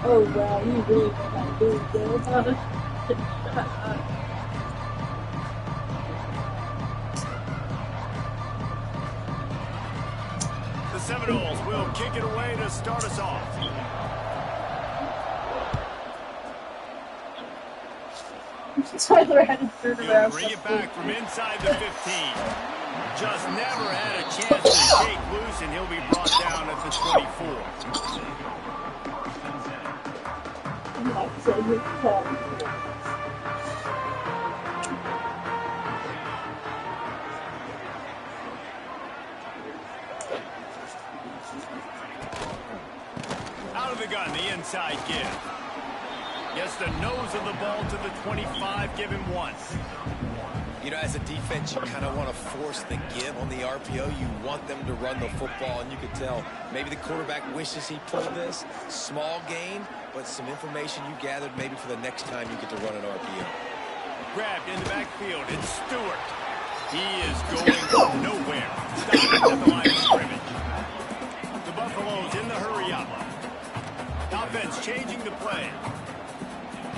Oh wow, you really know how to do it, though. The Seminoles will kick it away to start us off. Tyler had to turn around. He'll bring it back from inside the 15. Just never had a chance to shake loose, and he'll be brought down at the 24. Out of the gun, the inside give. Gets the nose of the ball to the 25, give him one. You know, as a defense, you kind of want to force the give on the RPO. You want them to run the football, and you can tell maybe the quarterback wishes he pulled this. Small gain, but some information you gathered maybe for the next time you get to run an RPO. Grabbed in the backfield, it's Stewart. He is going nowhere. Stopped at the line of scrimmage. The Buffaloes in the hurry-up. Offense changing the play.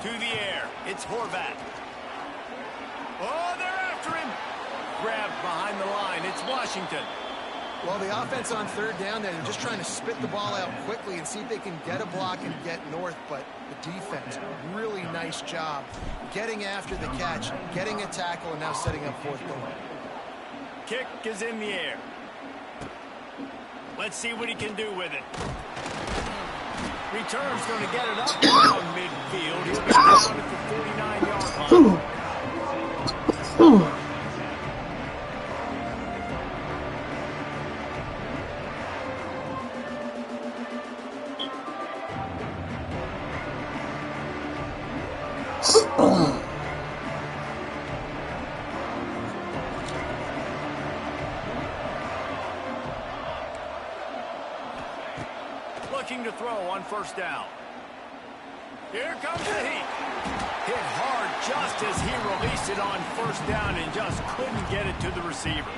To the air, it's Horvat. Oh, they're after him. Grabbed behind the line, it's Washington. Well, the offense on third down, they're just trying to spit the ball out quickly and see if they can get a block and get north. But the defense, really nice job getting after the catch, getting a tackle, and now setting up fourth down. Kick is in the air. Let's see what he can do with it. Return's going to get it up around midfield. He'll be down at the 49-yard line. Looking to throw on first down. Here comes the heat. Hit hard just as he released it on first down and just couldn't get it to the receiver.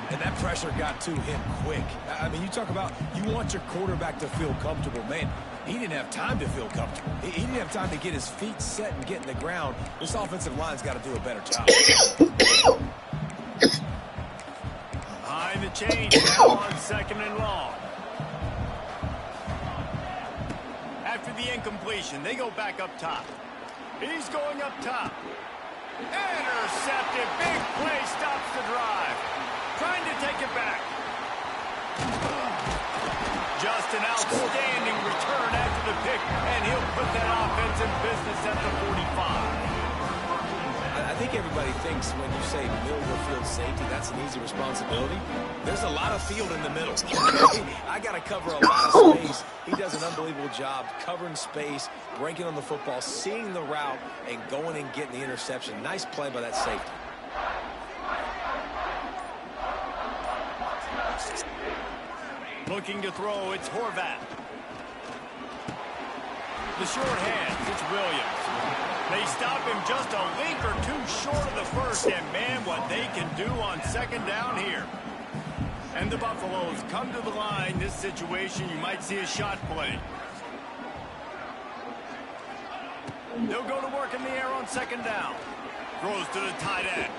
And that pressure got to him quick. I mean, you talk about you want your quarterback to feel comfortable. Man, he didn't have time to feel comfortable. He didn't have time to get his feet set and get in the ground. This offensive line's got to do a better job. Behind the chains now on second and long. After the incompletion, they go back up top. He's going up top. Intercepted. Big play stops the drive. Trying to take it back. Just an outstanding return after the pick, and he'll put that offense in business at the 45. I think everybody thinks when you say middle of the field safety, that's an easy responsibility. There's a lot of field in the middle. I got to cover a lot of space. He does an unbelievable job covering space, breaking on the football, seeing the route, and going and getting the interception. Nice play by that safety. Looking to throw, it's Horvat. The short hands, it's Williams. They stop him just a link or two short of the first, and man, what they can do on second down here. And the Buffaloes come to the line. This situation, you might see a shot play. They'll go to work in the air on second down. Throws to the tight end.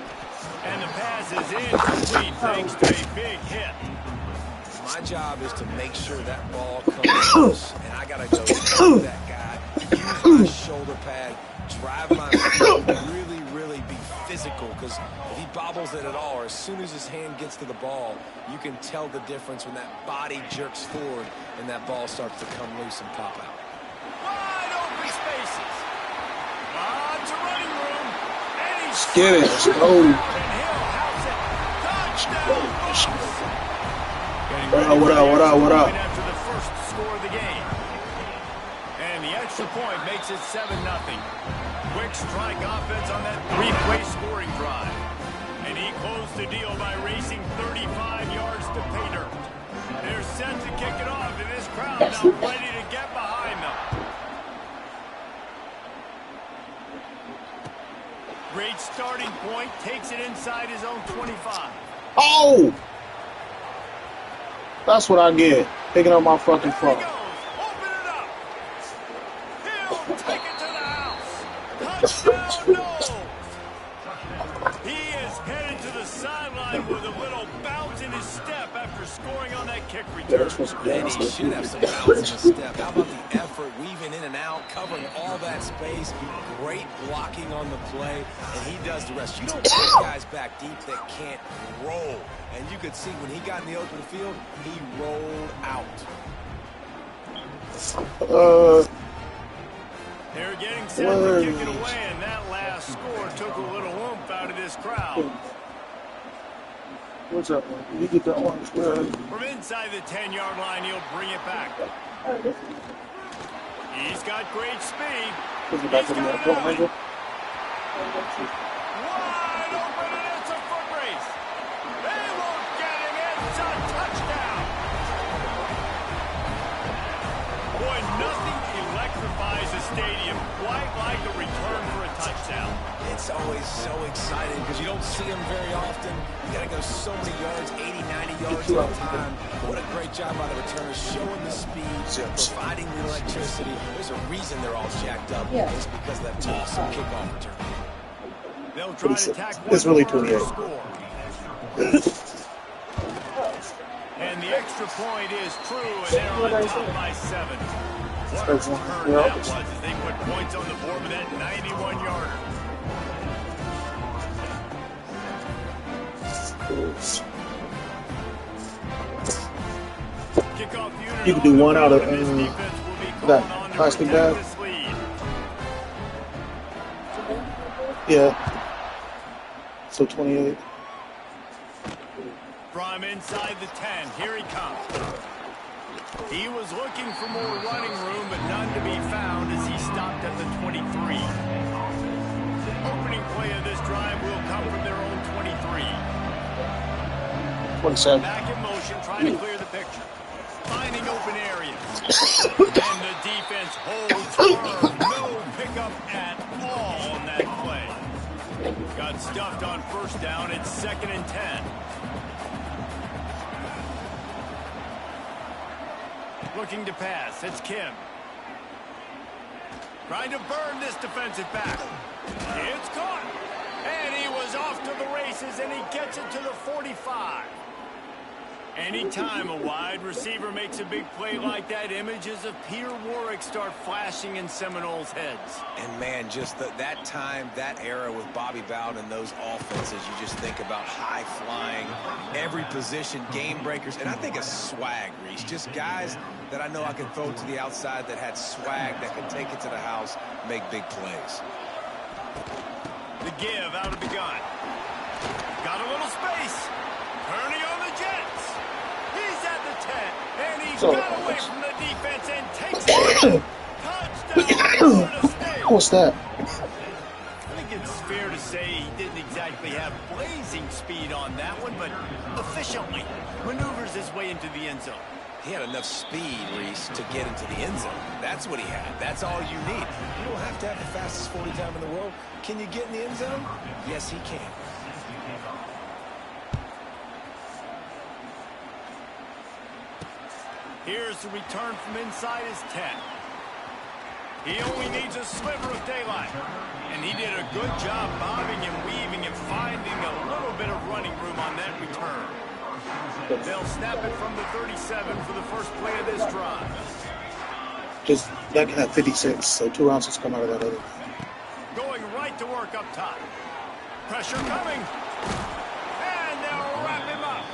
And the pass is incomplete thanks to a big hit. My job is to make sure that ball comes close, and I got to go to that guy, use my shoulder pad, drive my feet, really be physical, because if he bobbles it at all, or as soon as his hand gets to the ball, you can tell the difference when that body jerks forward and that ball starts to come loose and pop out. Wide open spaces. Lots of running room. And he's get it. Let's go. What up? After the first score of the game. And the extra point makes it 7-0. Quick strike offense on that three-play scoring drive. And he closed the deal by racing 35 yards to pay dirt. They're set to kick it off, and this crowd now ready to get behind them. Great starting point, takes it inside his own 25. Oh! That's what I get. Picking up my fucking phone. Open it up. Take it to the house. Touchdown, no. He is headed to the sideline with a little bounce in his step after scoring on that kick return. And he should have some bounce in his step. How about the effort, weaving in and out, covering all that space, great blocking on the play, and he does the rest. You don't put guys back deep that can't roll. And you could see when he got in the open field, he rolled out. They're getting set to kick it away, and that last score took a little oomph out of this crowd. What's up, man? You get that one. From inside the 10-yard line, he'll bring it back. He's got great speed. He's got it out. Wide open, and it's a foot race. They won't get him. It's a touchdown. Boy, nothing electrifies a stadium quite like a return for a touchdown. It's always so exciting because you don't see them very often. You got to go so many yards, 80, 90 yards at a time. What a great job by the returners, showing the speed, providing the electricity. There's a reason they're all jacked up. Yeah. It's because of that awesome kickoff return. They'll try to tack one It's really more 28. score. And the extra point is true, and they're on top by 7. What a return that was as they put points on the board with that 91-yarder. Kickoff unit You can do one out of and this defense will be that calling on to plastic protect bag. this lead. Yeah. So 28. From inside the 10, here he comes. He was looking for more running room, but none to be found as he stopped at the 23. Opening play of this drive will come from their own 23. 27. Back in motion, trying to clear the picture. Finding open areas. And the defense holds firm. No pickup at all on that play. Got stuffed on first down. It's 2nd and 10. Looking to pass. It's Kim. Trying to burn this defensive back. It's caught. And he was off to the races, and he gets it to the 45. Anytime a wide receiver makes a big play like that, images of Peter Warwick start flashing in Seminoles' heads. And, man, just that time, that era with Bobby Bowden and those offenses, you just think about high-flying, every position, game breakers, and I think of swag, Reese. Just guys that I know I can throw to the outside that had swag, that could take it to the house, make big plays. The give out of the gun. Got a little space. Turning on the Jets. He's at the 10, and he's got away from the defense and takes it. Touchdown, Florida State. What's that? I think it's fair to say he didn't exactly have blazing speed on that one, but efficiently maneuvers his way into the end zone. He had enough speed, Reese, to get into the end zone. That's what he had. That's all you need. You don't have to have the fastest 40 time in the world. Can you get in the end zone? Yes, he can. Here's the return from inside his 10. He only needs a sliver of daylight. And he did a good job bobbing and weaving and finding a little bit of running room on that return. They'll snap it from the 37 for the first play of this drive. Just that can have 56, so 2 ounces come out of that other. Going right to work up top. Pressure coming. And they'll wrap him up.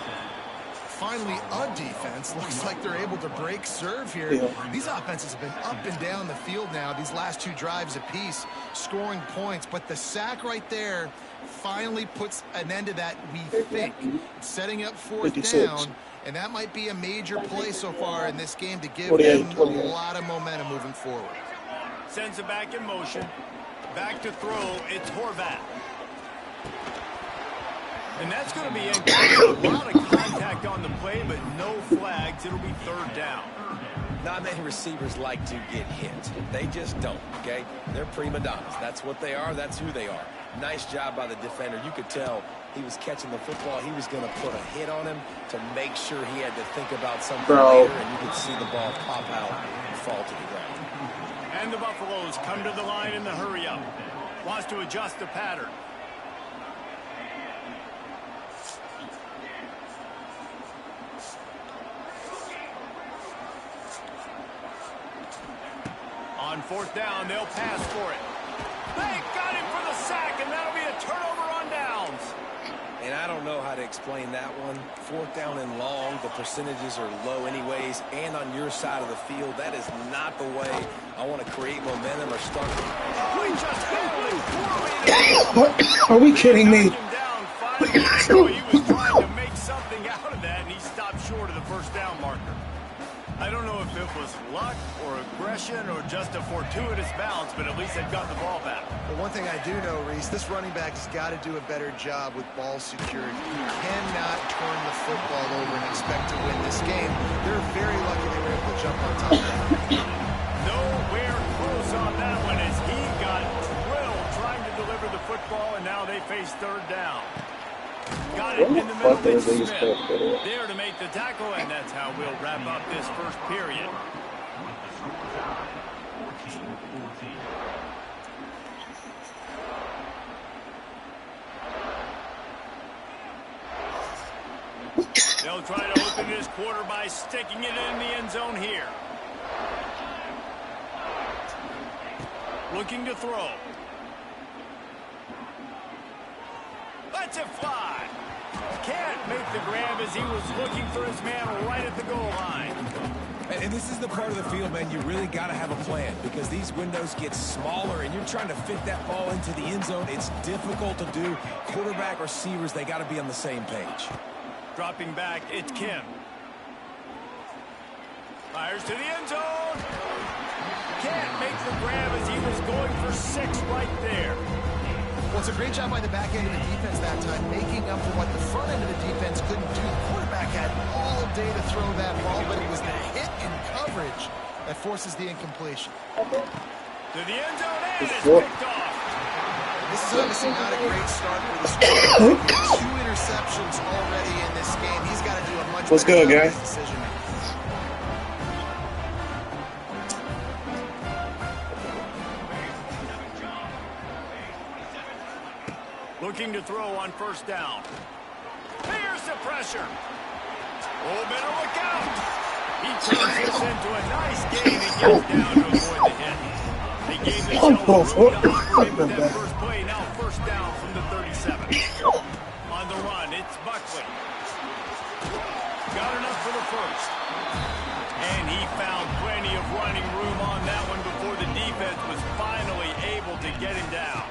Finally, a defense. Looks like they're able to break serve here. Yeah. These offenses have been up and down the field now, these last 2 drives apiece, scoring points. But the sack right there finally puts an end to that, we think. Setting up 4th 56. down, and that might be a major play so far in this game to give 48, them 28. a lot of momentum moving forward. Sends it back in motion. Back to throw. It's Horvath. And that's going to be a lot of contact on the play, but no flags. It'll be 3rd down. Not many receivers like to get hit. They just don't, okay? They're prima donnas. That's what they are. That's who they are. Nice job by the defender. You could tell he was catching the football. He was going to put a hit on him to make sure he had to think about something later, and you could see the ball pop out and fall to the ground. And the Buffaloes come to the line in the hurry-up. Wants to adjust the pattern. On fourth down, they'll pass for it. They got him for the sack, and that'll be a turnover on downs. And I don't know how to explain that one. Fourth down and long, the percentages are low anyways, and on your side of the field, that is not the way I want to create momentum or start. Oh, he just poorly. Are we kidding me? Knocked him down 5 minutes ago. He was trying to make something out of that, and he stopped short of the first down marker. I don't know if it was luck or aggression or just a fortuitous bounce, but at least they've got the ball back. But one thing I do know, Reese, this running back has got to do a better job with ball security. You cannot turn the football over and expect to win this game. They're very lucky they were able to jump on top of that. Nowhere close on that one as he got drilled trying to deliver the football, and now they face third down. Got it in the middle with Smith. There to make the tackle, and that's how we'll wrap up this first period. They'll try to open this quarter by sticking it in the end zone here. Looking to throw. Lets it fly. Can't make the grab as he was looking for his man right at the goal line. And this is the part of the field, man, you really got to have a plan because these windows get smaller and you're trying to fit that ball into the end zone. It's difficult to do. Quarterback, receivers, they got to be on the same page. Dropping back, it's Kim. Fires to the end zone. Can't make the grab as he was going for 6 right there. Well, it's a great job by the back end of the defense that time, making up for what the front end of the defense couldn't do. The quarterback had all day to throw that ball, but it was the hit in coverage that forces the incompletion. To the end zone, and it's picked off. This is obviously not a great start for the score. 2 interceptions already in this game. He's got to do a much What's better good, job guys? with his decision making. Looking to throw on first down. Here's the pressure. Oh, better look out. He turns this into a nice gain and gets down to avoid the hit. They gave themselves room to operate with that first play. Now first down from the 37. On the run, it's Buckley. Got enough for the first. And he found plenty of running room on that one before the defense was finally able to get him down.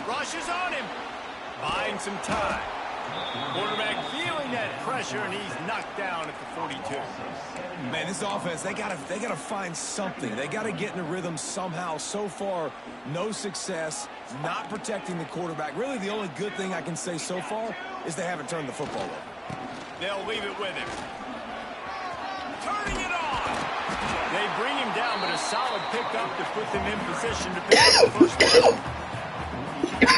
Rushes on him. Buying some time. Quarterback feeling that pressure, and he's knocked down at the 42. Man, this offense, they gotta find something. They gotta get in a rhythm somehow. So far, no success, not protecting the quarterback. Really, the only good thing I can say so far is they haven't turned the football over. They'll leave it with him. Turning it on. They bring him down, but a solid pickup to put them in position to pick up the first down.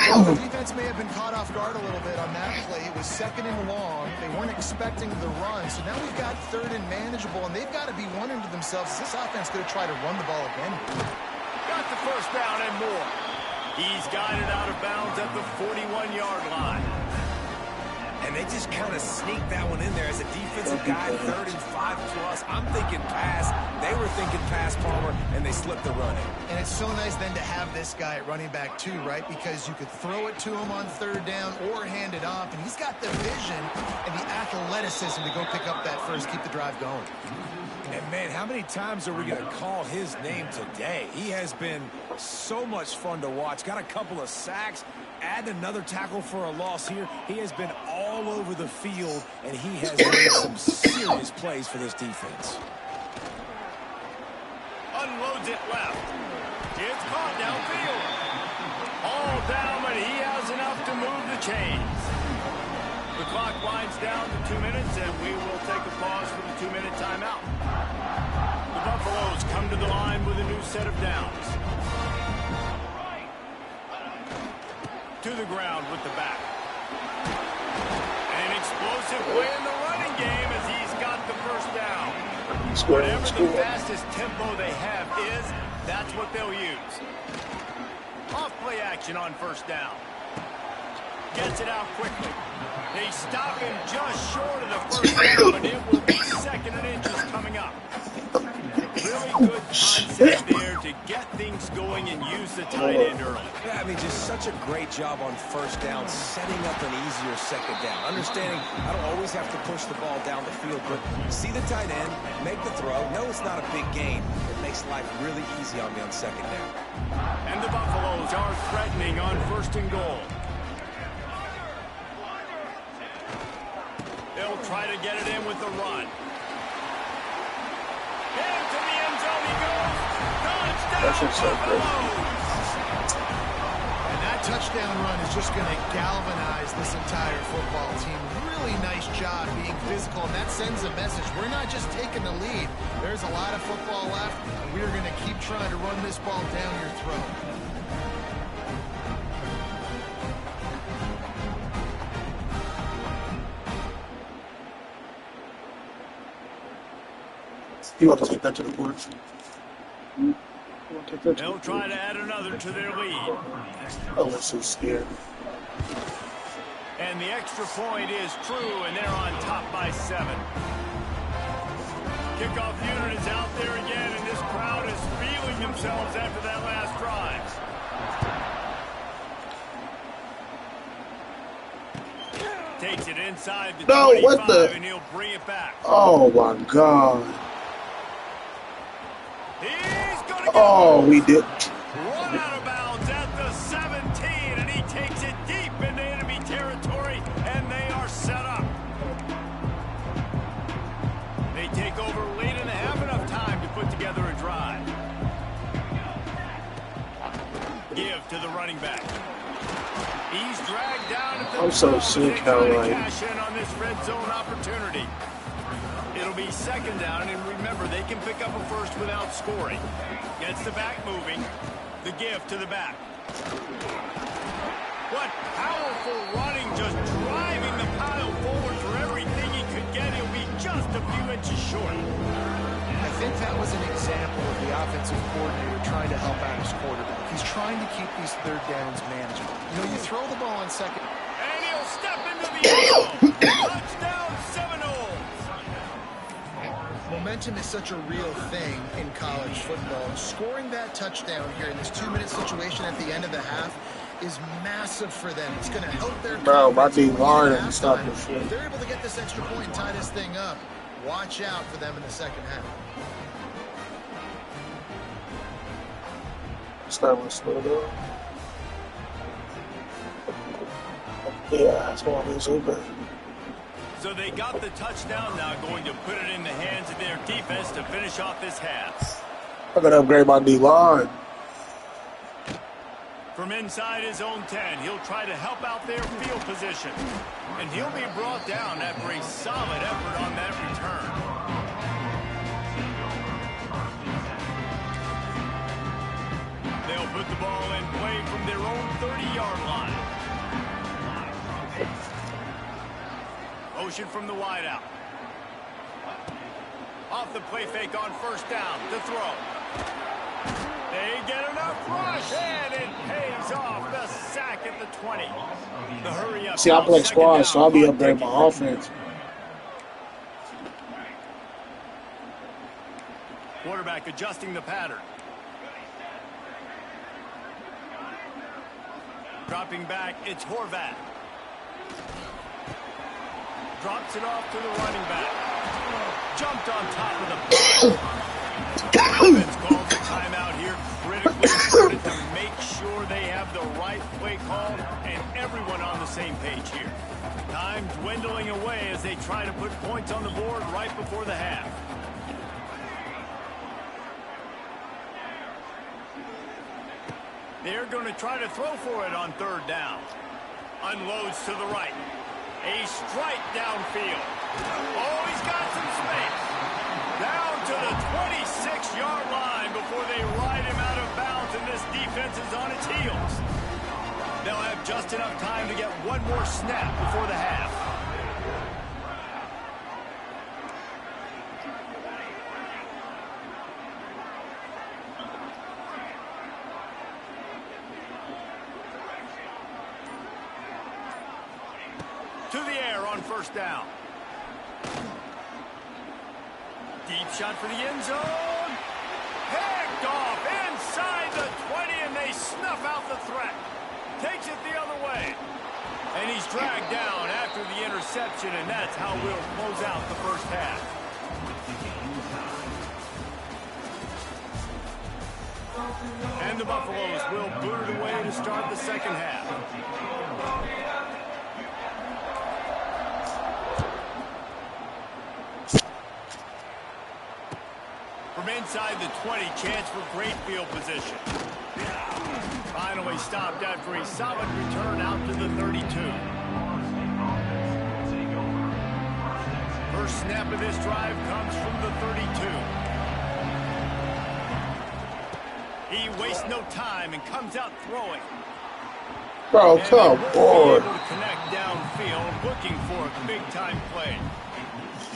Well, the defense may have been caught off guard a little bit on that play. It was 2nd and long. They weren't expecting the run. So now we've got 3rd and manageable, and they've got to be wondering to themselves, is this offense going to try to run the ball again? Got the first down and more. He's got it out of bounds at the 41-yard line. And they just kind of sneaked that one in there as a defensive guy, 3rd and 5+. I'm thinking pass. They were thinking pass, Palmer, and they slipped the run in. And it's so nice then to have this guy at running back too, right? Because you could throw it to him on 3rd down or hand it off, and he's got the vision and the athleticism to go pick up that first, keep the drive going. And, man, how many times are we going to call his name today? He has been so much fun to watch. Got a couple of sacks. Add another tackle for a loss here. He has been all over the field, and he has made some serious plays for this defense. Unloads it left. It's caught downfield. All down, but he has enough to move the chains. The clock winds down to 2 minutes, and we will take a pause for the 2-minute timeout. The Buffaloes come to the line with a new set of downs. To the ground with the back. An explosive play in the running game as he's got the first down. Whatever the fastest tempo they have is, that's what they'll use. Off play action on first down. Gets it out quickly. They stop him just short of the first down, but it will be second and inches coming up. Really good concept there to get things going and use the tight end early. Yeah, I mean, just such a great job on first down, setting up an easier second down. Understanding I don't always have to push the ball down the field, but see the tight end, make the throw. No, it's not a big gain. It makes life really easy on me on second down. And the Buffaloes are threatening on first and goal. They'll try to get it in with the run. Into the end zone he goes. Touchdown, Buffaloes! And that touchdown run is just going to galvanize this entire football team. Really nice job being physical, and that sends a message. We're not just taking the lead. There's a lot of football left, and we're going to keep trying to run this ball down your throat. You want to take that to the board? They'll try to add another to their lead. Oh, that's so scared. And the extra point is true, and they're on top by 7. Kickoff unit is out there again, and this crowd is feeling themselves after that last drive. Takes it inside the 25, what the? and he'll bring it back. Oh, my God. He's going to Oh, we did. run out of bounds at the 17, and he takes it deep into enemy territory, and they are set up. They take over late and have enough time to put together a drive. Give to the running back. He's dragged down at the I'm so sick how, like, cash in on this red zone opportunity. It'll be second down, and remember, they can pick up a first without scoring. Gets the back moving. The give to the back. What powerful running, just driving the pile forward for everything he could get. He'll be just a few inches short. I think that was an example of the offensive coordinator trying to help out his quarterback. He's trying to keep these third downs manageable. You know, you throw the ball on second. And he'll step into the end zone. Touchdown, Seminoles. Momentum is such a real thing in college football. Scoring that touchdown here in this 2-minute situation at the end of the half is massive for them. It's going to help their Bro, my confidence team hard at and stop halftime. this shit. If they're able to get this extra point and tie this thing up, watch out for them in the second half. Start with slow down. Yeah, that's why I'm open. So they got the touchdown, now going to put it in the hands of their defense to finish off this half. I gotta upgrade my D-line. From inside his own 10, he'll try to help out their field position. And he'll be brought down after a solid effort on that return. They'll put the ball in play from their own 30-yard line. Motion from the wideout. Off the play fake on first down to throw. They get enough rush, and it pays off. The sack at the 20. The hurry up. See, I play squad, so I'll be upgrading my offense. Quarterback adjusting the pattern. Dropping back, it's Horvath. Drops it off to the running back. Jumped on top of the offense calls a timeout here. Critically important to make sure they have the right play call and everyone on the same page here. Time dwindling away as they try to put points on the board right before the half. They're going to try to throw for it on third down. Unloads to the right. A strike downfield. Oh, he's got some space. Down to the 26-yard line before they ride him out of bounds, and this defense is on its heels. They'll have just enough time to get one more snap before the half. to the air on first down. Deep shot for the end zone. Picked off inside the 20, and they snuff out the threat. Takes it the other way. And he's dragged down after the interception, and that's how we'll close out the first half. And the Buffaloes will boot it away to start the second half. From inside the 20, chance for great field position. Finally stopped after a solid return out to the 32. First snap of this drive comes from the 32. He wastes no time and comes out throwing. Bro, come on. Able to connect downfield, looking for a big-time play.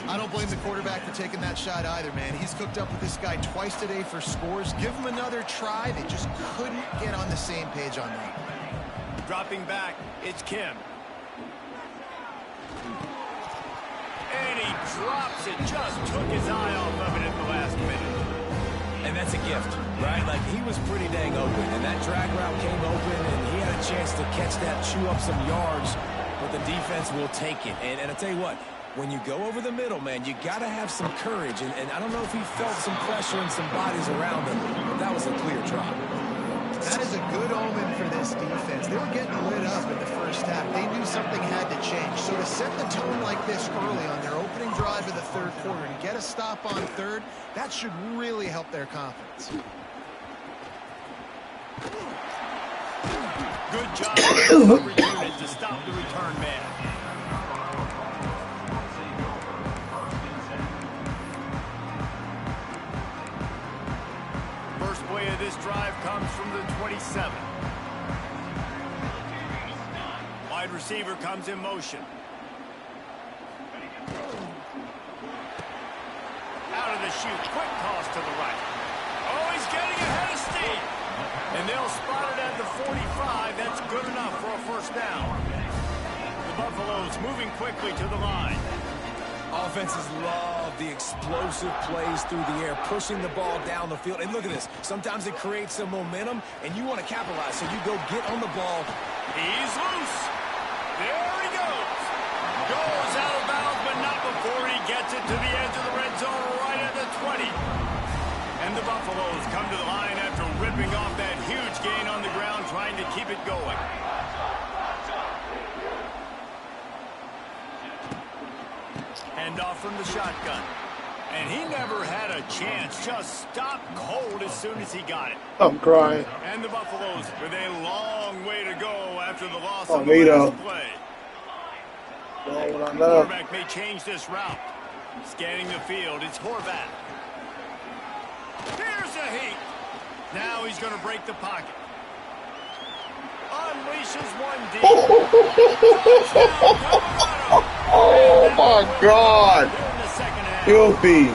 I don't blame the quarterback for taking that shot either, man. He's cooked up with this guy twice today for scores. Give him another try. They just couldn't get on the same page on that. Dropping back, it's Kim. And he drops it. Just took his eye off of it at the last minute. And that's a gift, right? Like, he was pretty dang open, and that drag route came open, and he had a chance to catch that, chew up some yards, but the defense will take it. And I tell you what, when you go over the middle, man, you got to have some courage. And I don't know if he felt some pressure and some bodies around him, but that was a clear drop. That is a good omen for this defense. They were getting lit up in the first half. They knew something had to change. So to set the tone like this early on their opening drive of the third quarter and get a stop on third, that should really help their confidence. Good job of the unit to stop the return man. First play of this drive comes from the 27. Wide receiver comes in motion. Out of the chute, quick toss to the right. Oh, he's getting ahead of steam. And they'll spot it at the 45. That's good enough for a first down. The Buffaloes moving quickly to the line. Offenses love the explosive plays through the air, pushing the ball down the field. And look at this. Sometimes it creates some momentum, and you want to capitalize, so you go get on the ball. He's loose. There he goes. Goes out of bounds, but not before he gets it to the edge of the red zone right at the 20. And the Buffaloes come to the line after ripping off that huge gain on the ground, trying to keep it going. Hand off from the shotgun. And he never had a chance. Just stopped cold as soon as he got it. I'm crying. And the Buffaloes with a long way to go after the loss Oh, on the last play. Oh, what I The know. quarterback may change this route. Scanning the field, it's Horvath. Here's a heat. Now he's going to break the pocket. Unleashes one deep. Touchdown, Colorado. Oh my God. In the second half. Filthy.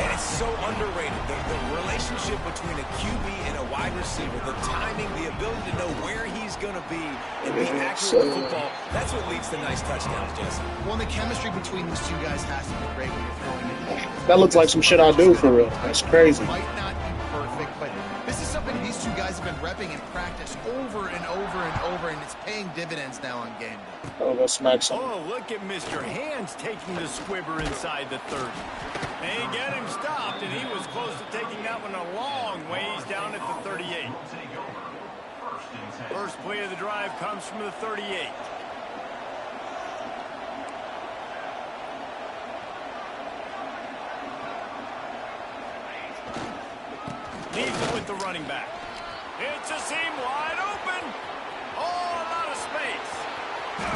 And it's so underrated. The relationship between a QB and a wide receiver, the timing, the ability to know where he's going to be and be accurate with football, that's what leads to nice touchdowns, Jesse. Well, the chemistry between these two guys has to be great when you're throwing it. That looks like some shit I do for real. That's crazy. Might not be perfect, but this is something these two guys have been repping in practice over and over and over, and it's paying dividends now on game day. Oh, let's smack some. Oh, look at Mr. Hands taking the squibber inside the 30. They get him stopped, and he was close to taking that one a long ways down at the 38. First play of the drive comes from the 38. Leaves it with the running back. It's a seam wide open. Oh, a lot of space.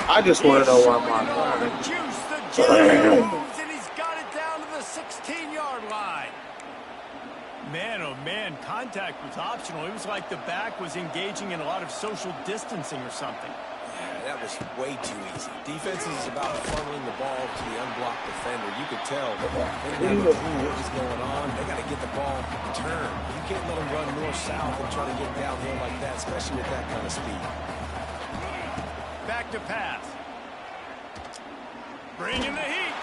I just want to know why The my juice, the jelly moves, and he's got it down to the 16-yard line. Man, oh man, contact was optional. It was like the back was engaging in a lot of social distancing or something. Yeah, that was way too easy. Defense is about funneling the ball to the unblocked defender. You could tell they didn't have a clue what was going on. They got to get the ball turned. You can't let them run north-south and try to get downhill like that, especially with that kind of speed. Back to pass. Bringing the heat.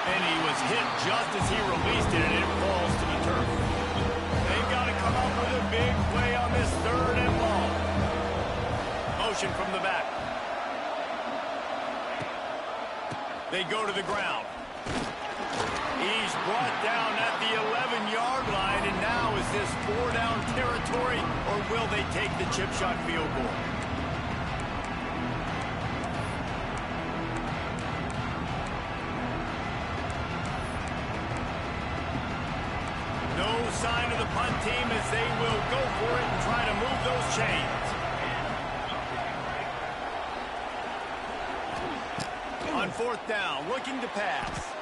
And he was hit just as he released it, and it falls to the turf. They've got to come up with a big play on this 3rd and long. Motion from the back. They go to the ground. He's brought down at the 11-yard line, and now is this 4-down territory, or will they take the chip shot field goal? No sign of the punt team as they will go for it and try to move those chains. On 4th down, looking to pass.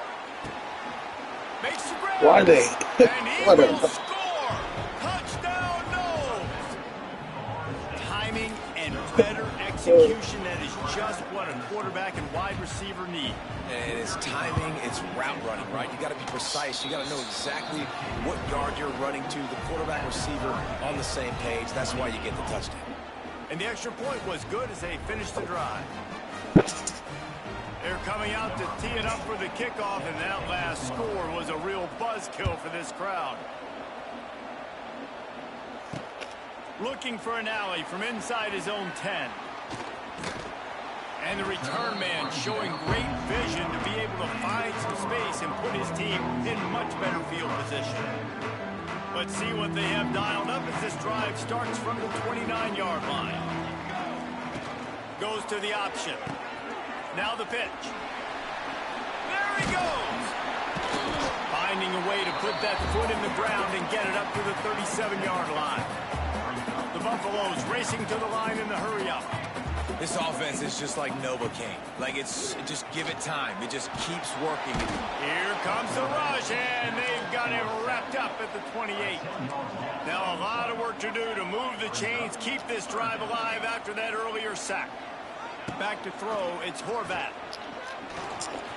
Makes the grab. Why are they? And he What will a- score. Touchdown, no. Timing and better execution, that is just what a quarterback and wide receiver need. And it's timing, it's route running, right? You got to be precise. You got to know exactly what yard you're running to. The quarterback receiver on the same page. That's why you get the touchdown. And the extra point was good as they finished the drive. They're coming out to tee it up for the kickoff, and that last score was a real buzzkill for this crowd. Looking for an alley from inside his own 10. And the return man showing great vision to be able to find some space and put his team in much better field position. Let's see what they have dialed up as this drive starts from the 29-yard line. Goes to the option. Now the pitch. There he goes. Finding a way to put that foot in the ground and get it up to the 37-yard line. The Buffaloes racing to the line in the hurry-up. This offense is just like Novocaine. Like, just give it time. It just keeps working. Here comes the rush, and they've got him wrapped up at the 28. Now a lot of work to do to move the chains, keep this drive alive after that earlier sack. Back to throw, it's Horvat.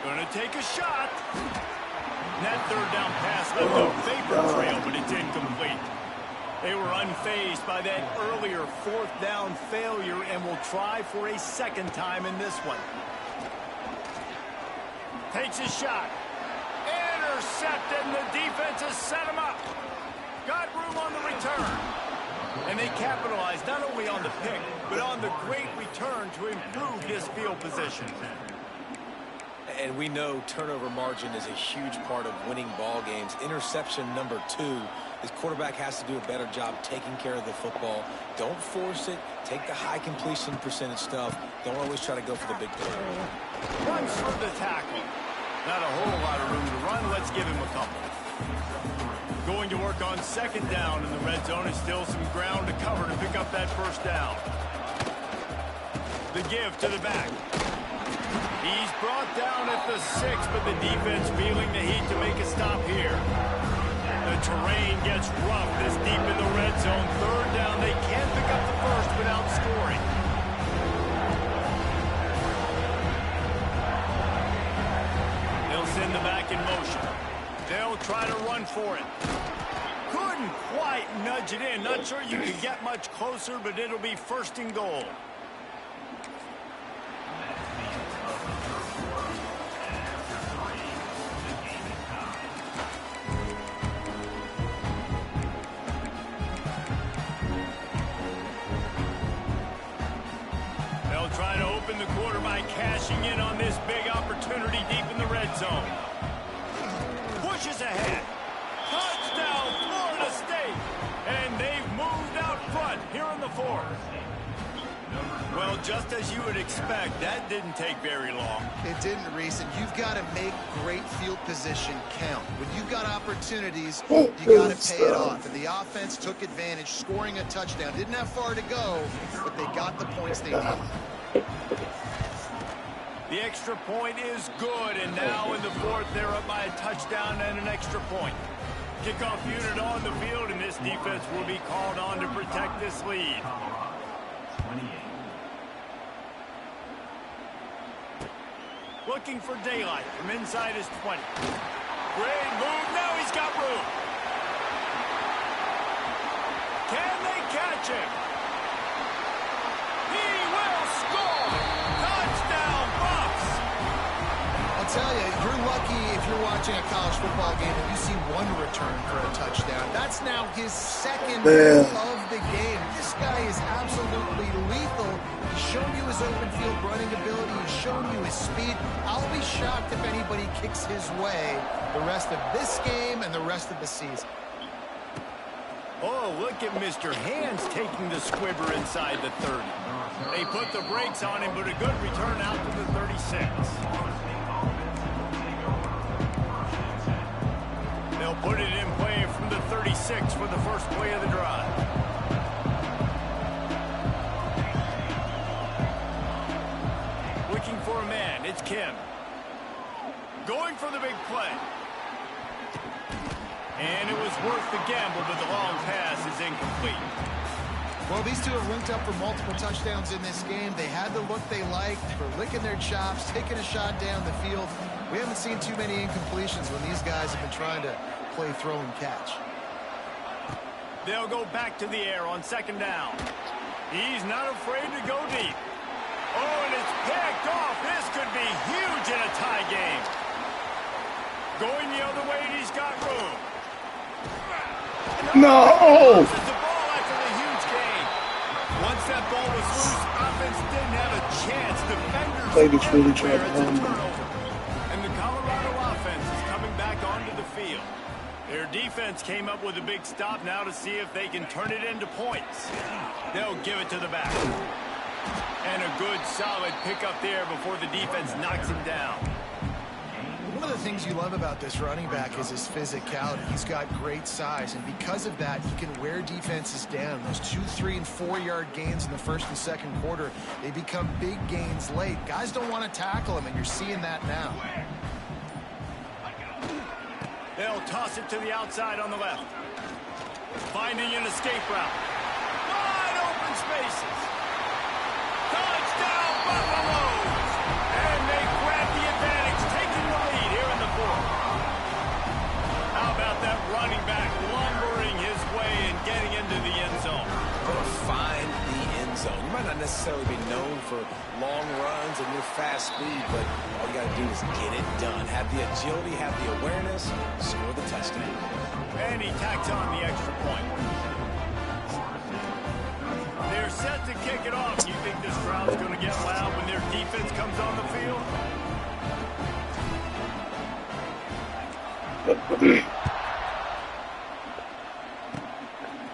Gonna take a shot. And that 3rd down pass left a vapor trail, but it's incomplete. They were unfazed by that earlier 4th down failure and will try for a 2nd time in this one. Takes a shot. Intercepted, and the defense has set him up. Got room on the return. And they capitalized not only on the pick, but on the great return to improve his field position. And we know turnover margin is a huge part of winning ball games. Interception number 2. This quarterback has to do a better job taking care of the football. Don't force it. Take the high completion percentage stuff. Don't always try to go for the big play. Runs for the tackle. Not a whole lot of room to run. Let's give him a couple. Going to work on 2nd down in the red zone. Is still some ground to cover to pick up that 1st down. The give to the back. He's brought down at the 6, but the defense feeling the heat to make a stop here. The terrain gets rough this deep in the red zone. 3rd down. They can't pick up the 1st without scoring. They'll send the back in motion. They'll try to run for it. Couldn't quite nudge it in. Not sure you can get much closer, but it'll be 1st and goal. They'll try to open the quarter by cashing in on this big opportunity deep in the red zone. Pushes ahead. Touchdown, Florida State. And they've moved out front here in the 4th. Well, just as you would expect, that didn't take very long. It didn't, Reese, and you've got to make great field position count. When you've got opportunities, you got to pay it off. And the offense took advantage, scoring a touchdown. Didn't have far to go, but they got the points they needed. The extra point is good, and now in the 4th, they're up by a touchdown and an extra point. Kickoff unit on the field, and this defense will be called on to protect this lead. Looking for daylight from inside his 20. Great move. Now he's got room. Can they catch him? He will score. Touchdown, Buffs. I'll tell you, you're lucky if you're watching a college football game and you see one return for a touchdown. That's now his second of the game. This guy is absolutely lethal. He's shown you his open field running ability. He's shown you his speed. I'll be shocked if anybody kicks his way the rest of this game and the rest of the season. Oh, look at Mr. Hands taking the squibber inside the 30. They put the brakes on him, but a good return out to the 36. They'll put it in play from the 36 for the first play of the drive. Looking for a man, it's Kim. Going for the big play. And it was worth the gamble, but the long pass is incomplete. Well, these two have linked up for multiple touchdowns in this game. They had the look they liked. They're licking their chops, taking a shot down the field. We haven't seen too many incompletions when these guys have been trying to play throw and catch. They'll go back to the air on second down. He's not afraid to go deep. Oh, and it's picked off. This could be huge in a tie game. Going the other way, and he's got room. No! It's the ball after the huge gain. Once that ball was loose, offense didn't have a chance. Defenders Ladies really everywhere. tried It's to a run. turnover. And the Colorado offense is coming back onto the field. Their defense came up with a big stop now to see if they can turn it into points. They'll give it to the back. And a good, solid pickup there before the defense knocks him down. One of the things you love about this running back is his physicality. He's got great size, and because of that, he can wear defenses down. Those 2-, 3-, and 4-yard gains in the first and second quarter, they become big gains late. Guys don't want to tackle him, and you're seeing that now. They'll toss it to the outside on the left. Finding an escape route. Wide open spaces. Touchdown, Buffaloes! And they grab the advantage, taking the lead here in the fourth. How about that running back lumbering his way and getting into the end zone? Find the end zone. You might not necessarily be known for long runs and your fast speed, but all you got to do is get it done. Have the agility, have the awareness, score the touchdown. And he tacks on the extra point. They're set to kick it off. You think this crowd's going to get loud when their defense comes on the field?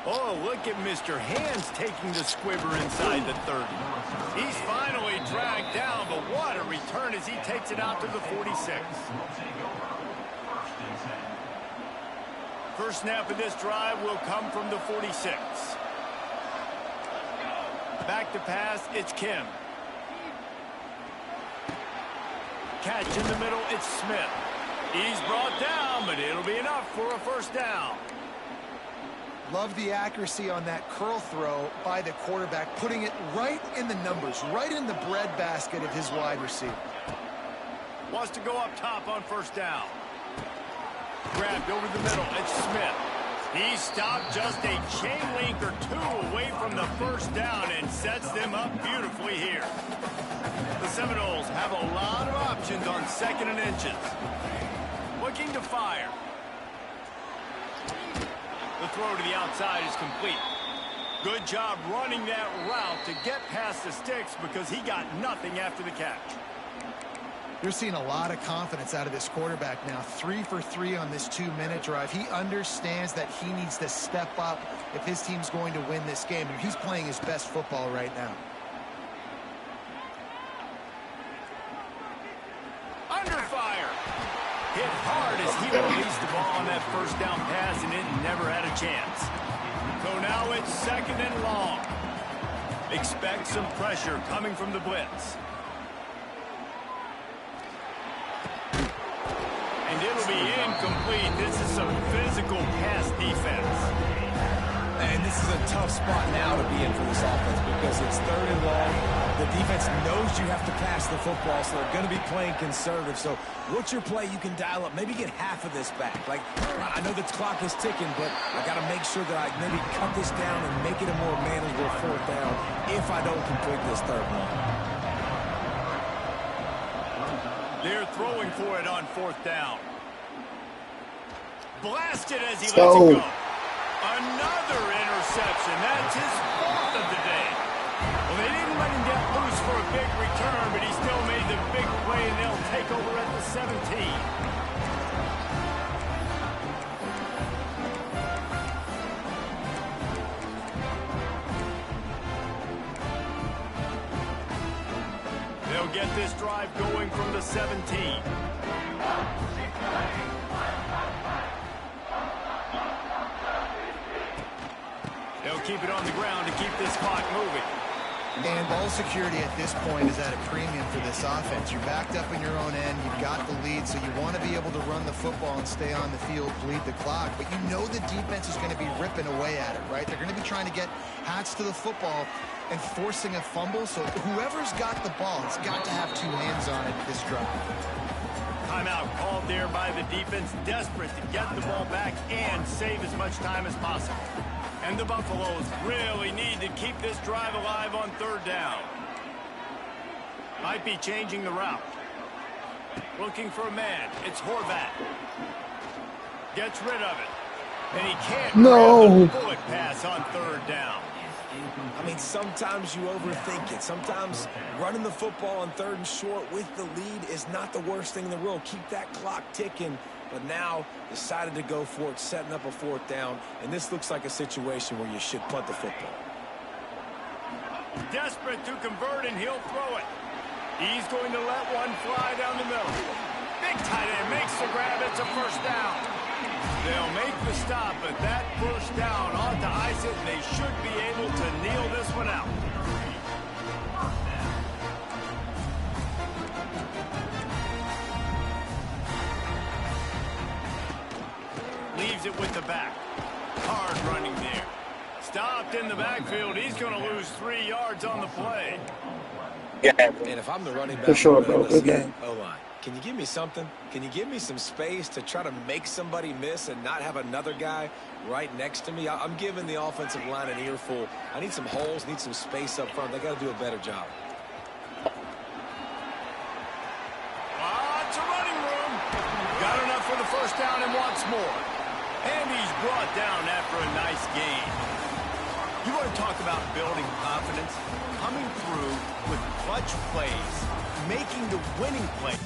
Oh, look at Mr. Hands taking the squibber inside the 30. He's finally dragged down, but what a return as he takes it out to the 46. First snap of this drive will come from the 46. Back to pass, it's Kim. Catch in the middle, it's Smith. He's brought down, but it'll be enough for a first down. Love the accuracy on that curl throw by the quarterback, putting it right in the numbers, right in the breadbasket of his wide receiver. Wants to go up top on first down. Grabbed over the middle, it's Smith. He stopped just a chain link or two away from the first down and sets them up beautifully here. The Seminoles have a lot of options on second and inches. Looking to fire. The throw to the outside is complete. Good job running that route to get past the sticks because he got nothing after the catch. You're seeing a lot of confidence out of this quarterback now. 3 for 3 on this 2-minute drive. He understands that he needs to step up if his team's going to win this game. And he's playing his best football right now. Under fire. Hit hard as he released the ball on that first down pass, and it never had a chance. So now it's second and long. Expect some pressure coming from the blitz. And it'll be incomplete. This is some physical pass defense. And this is a tough spot now to be in for this offense because it's third and long. The defense knows you have to pass the football, so they're going to be playing conservative. So what's your play you can dial up? Maybe get half of this back. Like, I know the clock is ticking, but I got to make sure that I maybe cut this down and make it a more manageable fourth down if I don't complete this third one. They're throwing for it on 4th down. Blasted as he Let's lets go. it go. Another interception. That's his 4th of the day. Well, they didn't let him get loose for a big return, but he still made the big play, and they'll take over at the 17. They'll get this drive going from the 17. They'll keep it on the ground to keep this clock moving. And ball security at this point is at a premium for this offense. You're backed up in your own end. You've got the lead, so you want to be able to run the football and stay on the field, bleed the clock. But you know the defense is going to be ripping away at it, right? They're going to be trying to get Hats to the football and forcing a fumble. So whoever's got the ball has got to have two hands on it this drive. Timeout called there by the defense, desperate to get the ball back and save as much time as possible. And the Buffaloes really need to keep this drive alive on 3rd down. Might be changing the route. Looking for a man. It's Horvat. Gets rid of it. And he can't grab the bullet pass on 3rd down. I mean, sometimes you overthink it. Sometimes running the football on 3rd and short with the lead is not the worst thing in the world. Keep that clock ticking. But now decided to go for it, setting up a 4th down. And this looks like a situation where you should punt the football. Desperate to convert, and he'll throw it. He's going to let one fly down the middle. Big tight end makes the grab. It's a 1st down. They'll make the stop, but that 1st down ought to ice it, and they should be able to kneel this one out. Leaves it with the back. Hard running there. Stopped in the backfield. He's going to lose 3 yards on the play. Yeah, And if I'm the running back, for sure, I'm bro. gonna Good listen, game. O-line, can you give me something? Can you give me some space to try to make somebody miss and not have another guy right next to me? I'm giving the offensive line an earful. I need some holes, need some space up front. They got to do a better job. Lots of running room. Got enough for the 1st down and wants more. And he's brought down after a nice gain. You want to talk about building confidence? Coming through with clutch plays, making the winning play.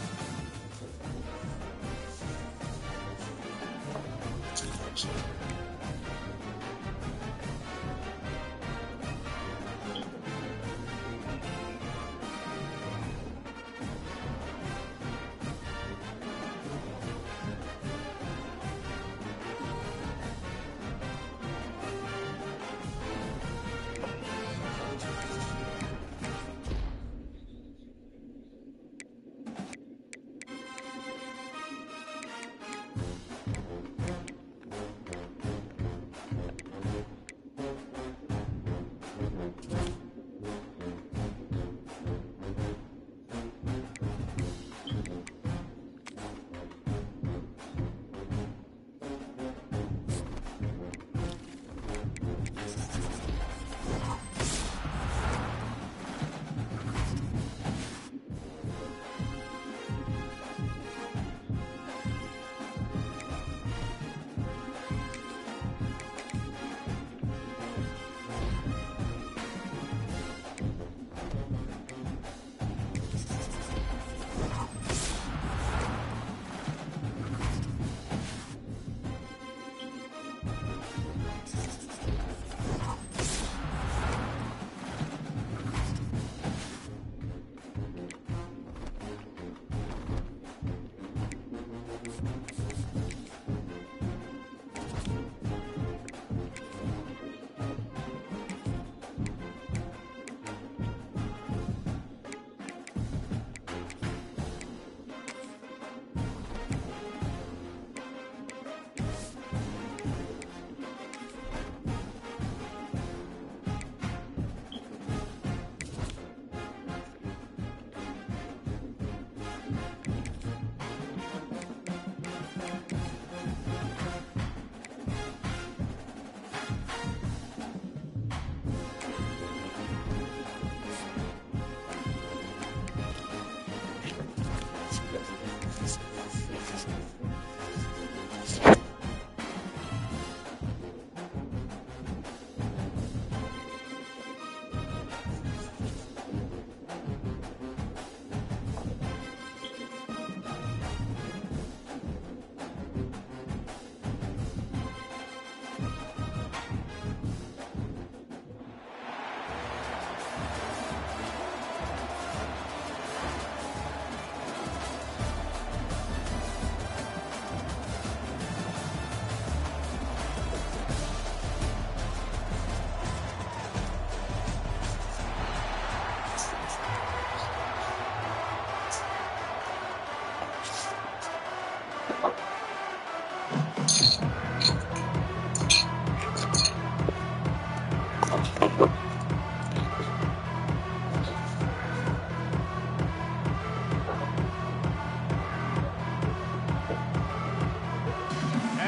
And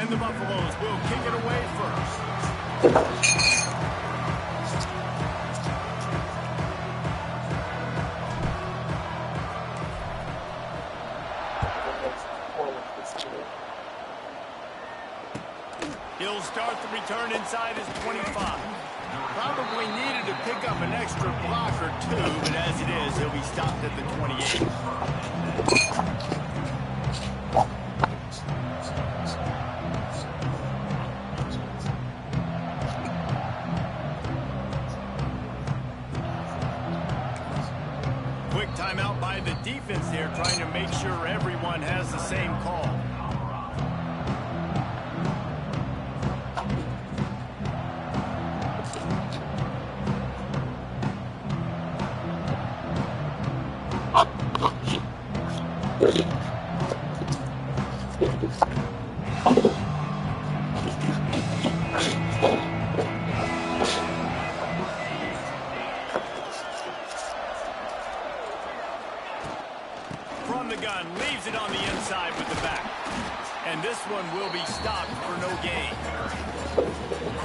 the Buffaloes will kick it away first. He'll start the return inside his 25. Probably needed to pick up an extra block or two, but as it is, he'll be stopped at the 28. Quick timeout by the defense there, trying to make sure everyone has the same call. From the gun, leaves it on the inside with the back. And this one will be stopped for no gain.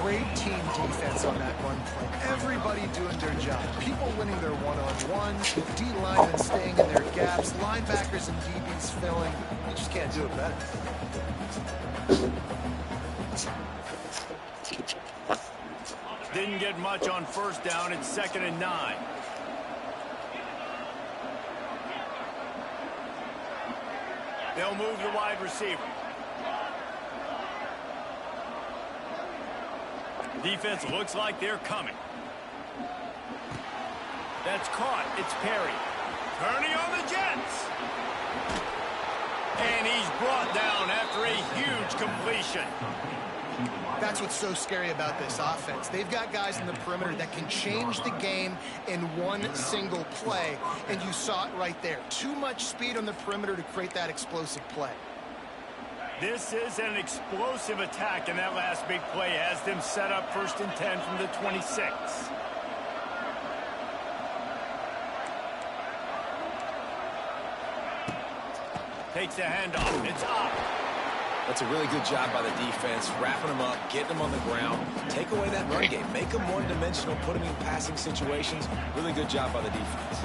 Great team defense on that run play. Everybody doing their job. People winning their one-on-ones, D-linemen staying in their gaps, linebackers and DBs filling. You just can't do it better. Didn't get much on first down. It's 2nd and 9. They'll move the wide receiver. Defense looks like they're coming. That's caught. It's Perry. Turning on the Jets. And he's brought down after a huge completion. That's what's so scary about this offense. They've got guys in the perimeter that can change the game in one single play, and you saw it right there. Too much speed on the perimeter to create that explosive play. This is an explosive attack, and that last big play has them set up 1st and 10 from the 26. Takes the handoff. It's up. That's a really good job by the defense, wrapping them up, getting them on the ground. Take away that run game. Make them one-dimensional, put them in passing situations. Really good job by the defense.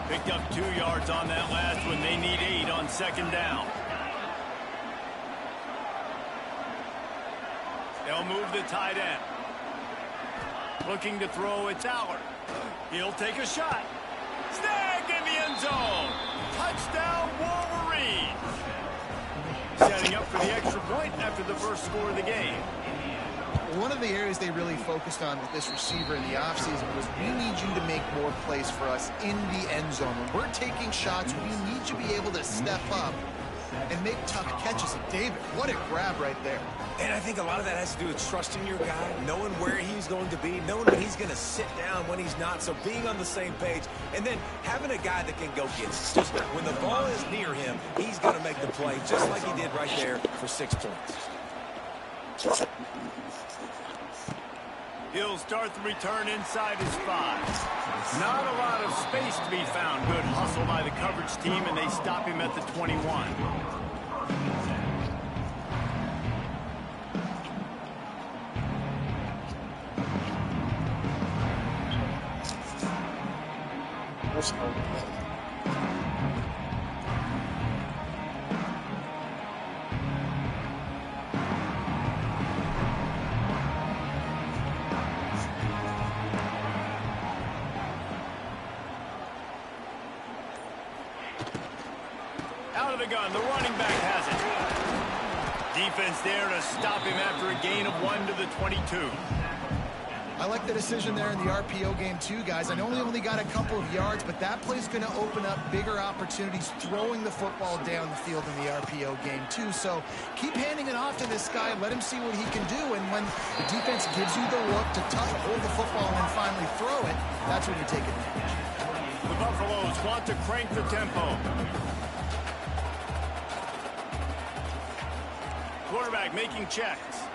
Picked up 2 yards on that last one. They need 8 on 2nd down. They'll move the tight end. Looking to throw, it's Allard. He'll take a shot. Snag in the end zone. Touchdown, Wolverine. Setting up for the extra point after the first score of the game. One of the areas they really focused on with this receiver in the offseason was we need you to make more plays for us in the end zone. When we're taking shots, we need you to be able to step up and make tough catches. And David, what a grab right there. And I think a lot of that has to do with trusting your guy, knowing where he's going to be, knowing when he's going to sit down, when he's not. So being on the same page, and then having a guy that can go get it. Just when the ball is near him, he's going to make the play, just like he did right there for 6 points. He'll start the return inside his 5. Not a lot of space to be found. Good hustle by the coverage team, and they stop him at the 21. Out of the gun, the running back has it. Defense there to stop him after a gain of 1 to the 22. I like the decision there in the RPO game too, guys. I know he only got a couple of yards, but that play's going to open up bigger opportunities throwing the football down the field in the RPO game too. So keep handing it off to this guy. Let him see what he can do. And when the defense gives you the look to hold the football and then finally throw it, that's when you take advantage. The Buffaloes want to crank the tempo. Quarterback making checks.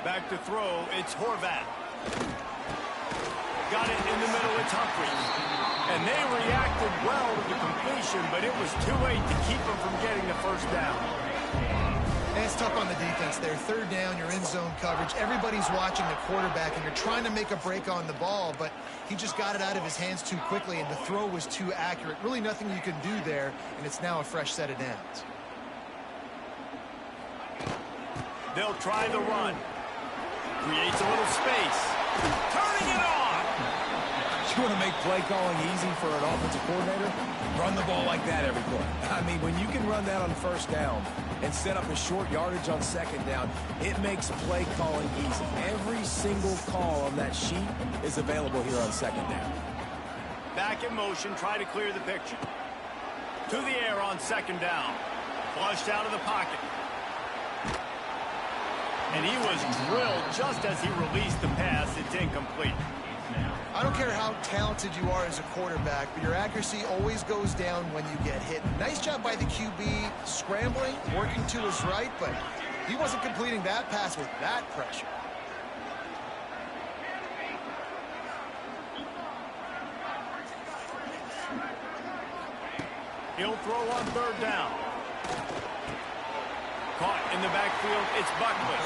Back to throw, it's Horvat. Got it in the middle, it's Humphries. And they reacted well to the completion, but it was too late to keep them from getting the first down. And it's tough on the defense there. Third down, you're in zone coverage. Everybody's watching the quarterback, and you're trying to make a break on the ball, but he just got it out of his hands too quickly, and the throw was too accurate. Really nothing you can do there, and it's now a fresh set of downs. They'll try the run. Creates a little space. Turning it on. You want to make play calling easy for an offensive coordinator? Run the ball like that every play. I mean, when you can run that on first down and set up a short yardage on second down, it makes play calling easy. Every single call on that sheet is available here on second down. Back in motion, try to clear the picture. To the air on second down. Flushed out of the pocket. And he was drilled just as he released the pass. It's incomplete. I don't care how talented you are as a quarterback, but your accuracy always goes down when you get hit. Nice job by the QB scrambling, working to his right, but he wasn't completing that pass with that pressure. He'll throw on third down. Caught in the backfield, it's Buckley.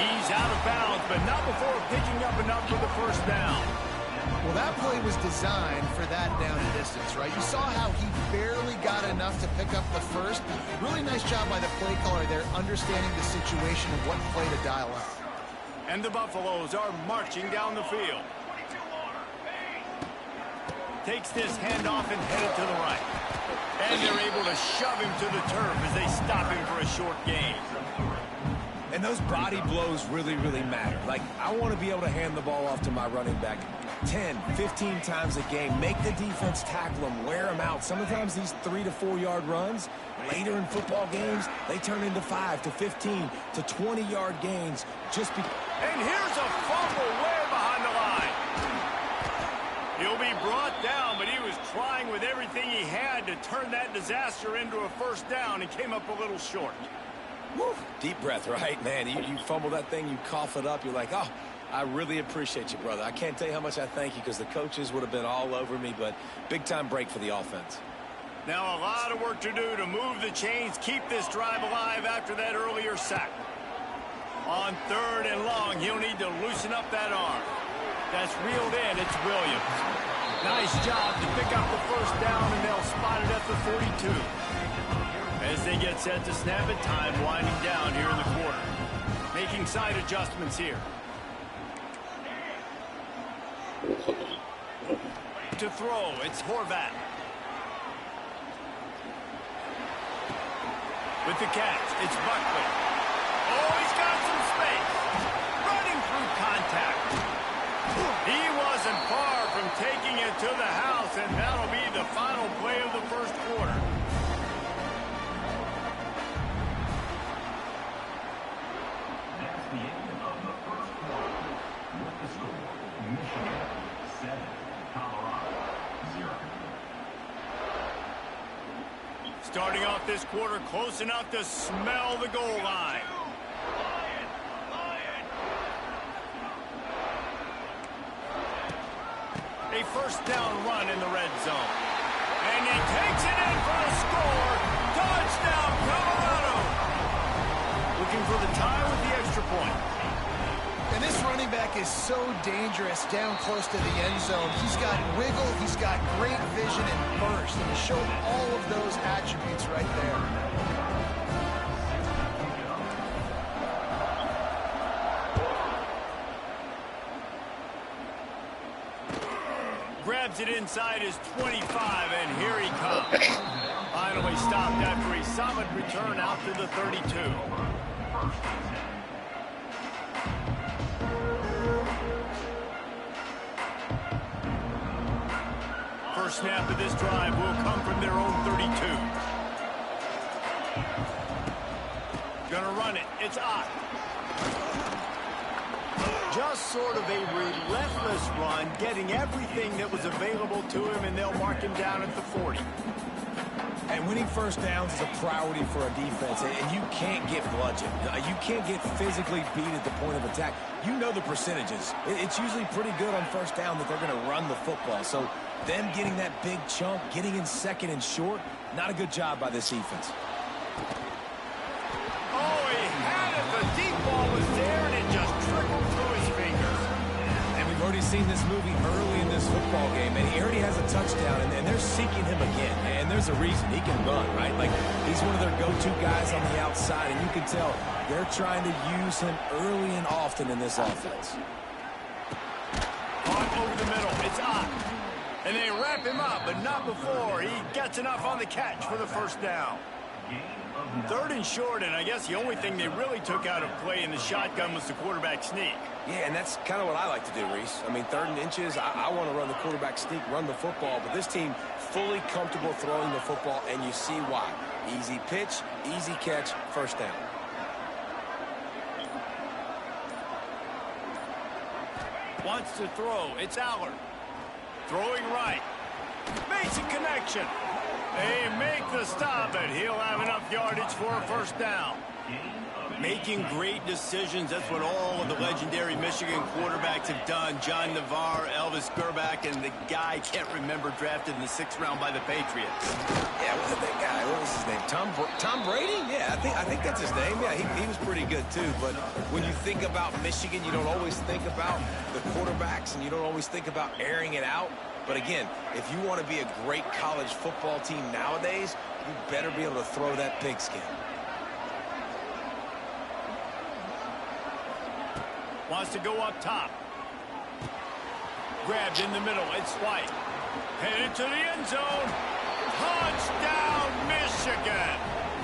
He's out of bounds, but not before picking up enough for the first down. Well, that play was designed for that down and distance, right? You saw how he barely got enough to pick up the first. Really nice job by the play caller there, understanding the situation and what play to dial up. And the Buffaloes are marching down the field. Takes this handoff and headed to the right. And they're able to shove him to the turf as they stop him for a short gain. And those body blows really, really matter. Like, I want to be able to hand the ball off to my running back 10, 15 times a game. Make the defense tackle them, wear them out. Sometimes these 3 to 4 yard runs, later in football games, they turn into 5 to 15 to 20 yard gains. And here's a fumble way behind the line. He'll be brought down, but he was trying with everything he had to turn that disaster into a first down and came up a little short. Woo. Deep breath, right, man? You fumble that thing, you cough it up, you're like, oh, I really appreciate you, brother. I can't tell you how much I thank you because the coaches would have been all over me, but big-time break for the offense. Now a lot of work to do to move the chains, keep this drive alive after that earlier sack. On third and long, he'll need to loosen up that arm. That's reeled in, it's Williams. Nice job to pick up the first down, and they'll spot it at the 42. As they get set to snap it, time winding down here in the quarter. Making side adjustments here. To throw, it's Horvat. With the catch, it's Buckley. Oh, he's got some space. Running through contact. He wasn't far from taking it to the house, and that'll be the final play of the first quarter. Starting off this quarter close enough to smell the goal line. A first down run in the red zone. And he takes it in for the score. Touchdown, Colorado. Looking for the tie with the extra point. And this running back is so dangerous down close to the end zone. He's got wiggle, he's got great vision and burst. And he showed all of those attributes right there. Grabs it inside his 25, and here he comes. Finally stopped after a solid return out to the 32. First snap of this drive will come from their own 32. Gonna run it. It's Ott. Just sort of a relentless run, getting everything that was available to him, and they'll mark him down at the 40. And winning first downs is a priority for a defense, and you can't get bludgeoned. You can't get physically beat at the point of attack. You know the percentages. It's usually pretty good on first down that they're going to run the football. So them getting that big chunk, getting in second and short, not a good job by this defense. Oh, he had it. The deep ball was there, and it just trickled through his fingers. And we've already seen this movie early in this football game, and he already has a touchdown, and they're seeking him again. And there's a reason. He can run, right? Like, he's one of their go-to guys on the outside, and you can tell they're trying to use him early and often in this offense. Caught over the middle. It's Ott. And they wrap him up, but not before he gets enough on the catch for the first down. Third and short, and I guess the only thing they really took out of play in the shotgun was the quarterback sneak. Yeah, and that's kind of what I like to do, Reese. I mean, 3rd and inches, I want to run the quarterback sneak, run the football, but this team fully comfortable throwing the football, and you see why. Easy pitch, easy catch, first down. Wants to throw. It's Allard. Throwing right. Makes a connection. They make the stop, and he'll have enough yardage for a first down. Making great decisions. That's what all of the legendary Michigan quarterbacks have done. John Navarre, Elvis Gerbach, and the guy can't remember, drafted in the 6th round by the Patriots. Yeah, what was that guy? What was his name? Tom Brady? Yeah, I think that's his name. Yeah, he was pretty good too. But when you think about Michigan, you don't always think about the quarterbacks, and you don't always think about airing it out. But again, if you want to be a great college football team nowadays, you better be able to throw that pigskin. Wants to go up top. Grabbed in the middle. It's White. Headed to the end zone. Touchdown, Michigan.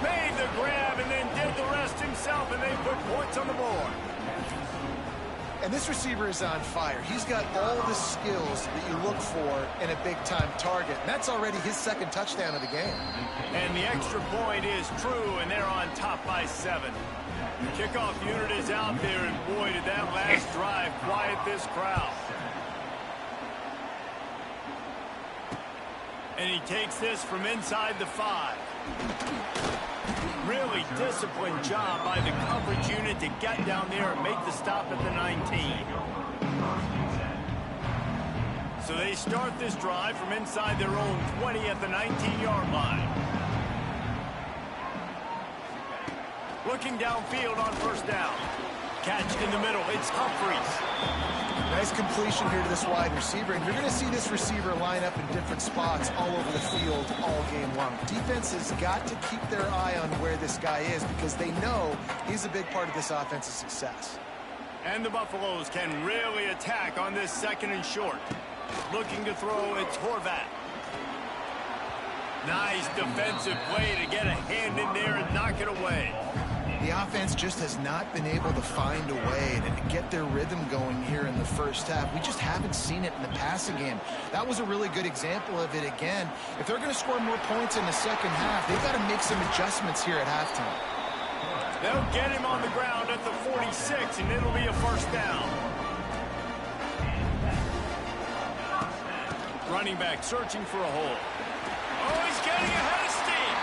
Made the grab and then did the rest himself, and they put points on the board. And this receiver is on fire. He's got all the skills that you look for in a big-time target. And that's already his 2nd touchdown of the game. And the extra point is true, and they're on top by 7. The kickoff unit is out there, and boy, did that last drive quiet this crowd. And he takes this from inside the 5. Really disciplined job by the coverage unit to get down there and make the stop at the 19. So they start this drive from inside their own 20 at the 19-yard line. Looking downfield on first down. Catch in the middle. It's Humphries. Nice completion here to this wide receiver, and you're going to see this receiver line up in different spots all over the field all game long. Defense has got to keep their eye on where this guy is because they know he's a big part of this offense's success. And the Buffaloes can really attack on this 2nd and short. Looking to throw, it's Horvat. Nice defensive play to get a hand in there and knock it away. The offense just has not been able to find a way to get their rhythm going here in the first half. We just haven't seen it in the passing game. That was a really good example of it again. If they're going to score more points in the second half, they've got to make some adjustments here at halftime. They'll get him on the ground at the 46, and it'll be a first down. Running back searching for a hole. Oh, he's getting ahead of steam.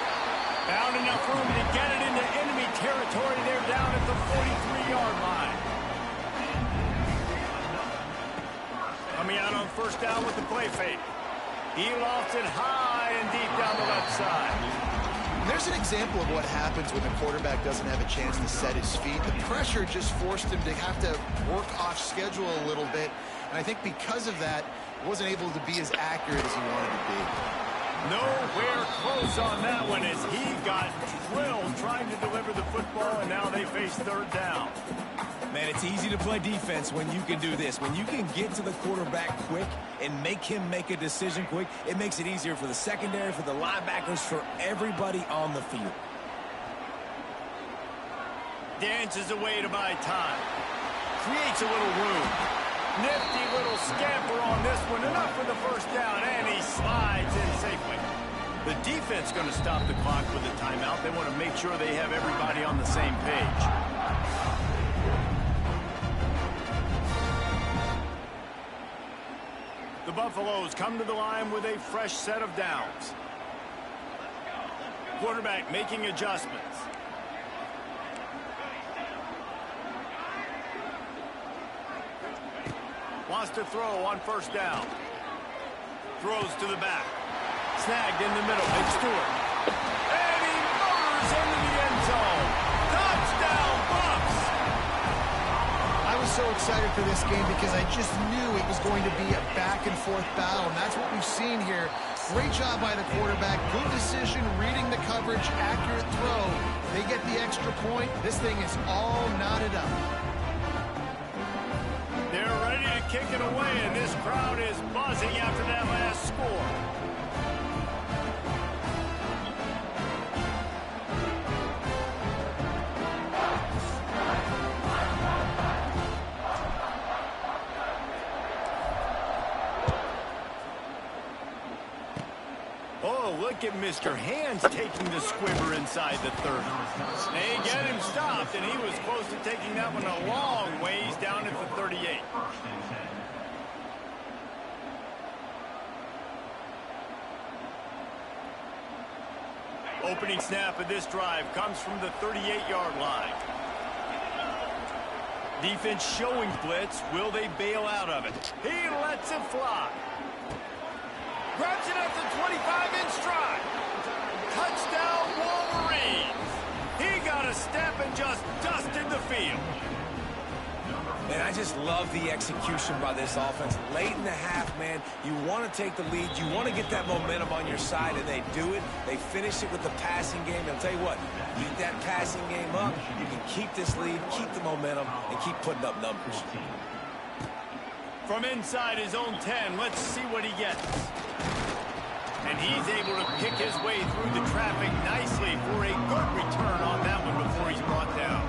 Found enough room to get it into enemy territory. They're down at the 43-yard line. Coming out on first down with the play fake. He lofts it high and deep down the left side. There's an example of what happens when the quarterback doesn't have a chance to set his feet. The pressure just forced him to have to work off schedule a little bit. And I think because of that, he wasn't able to be as accurate as he wanted to be. Nowhere close on that one as he got drilled trying to deliver the football, and now they face third down. Man, it's easy to play defense when you can do this. When you can get to the quarterback quick and make him make a decision quick, it makes it easier for the secondary, for the linebackers, for everybody on the field. Dances away to buy time. Creates a little room. Nifty little scamper on this one. Enough for the first down, and he slides in safely. The defense going to stop the clock with a timeout. They want to make sure they have everybody on the same page. The Buffaloes come to the line with a fresh set of downs. Quarterback making adjustments. Wants to throw on first down. Throws to the back. Snagged in the middle. It's Stewart. And he motors into the end zone. Touchdown, Bucs! I was so excited for this game because I just knew it was going to be a back-and-forth battle, and that's what we've seen here. Great job by the quarterback. Good decision, reading the coverage, accurate throw. They get the extra point. This thing is all knotted up. They're ready to kick it away, and this crowd is buzzing after that last score. Oh, look at Mr. Hands taking the squibber inside the 30. They get him stopped, and he was close to taking that one a long ways down at the 38. Opening snap of this drive comes from the 38-yard line. Defense showing blitz. Will they bail out of it? He lets it fly. Grabs it at the 25 in stride. Touchdown, Wolverines. He got a step and just dusted the field. Man, I just love the execution by this offense. Late in the half, man, you want to take the lead. You want to get that momentum on your side, and they do it. They finish it with the passing game. And I'll tell you what, keep that passing game up. You can keep this lead, keep the momentum, and keep putting up numbers. From inside his own 10, let's see what he gets. And he's able to pick his way through the traffic nicely for a good return on that one before he's brought down.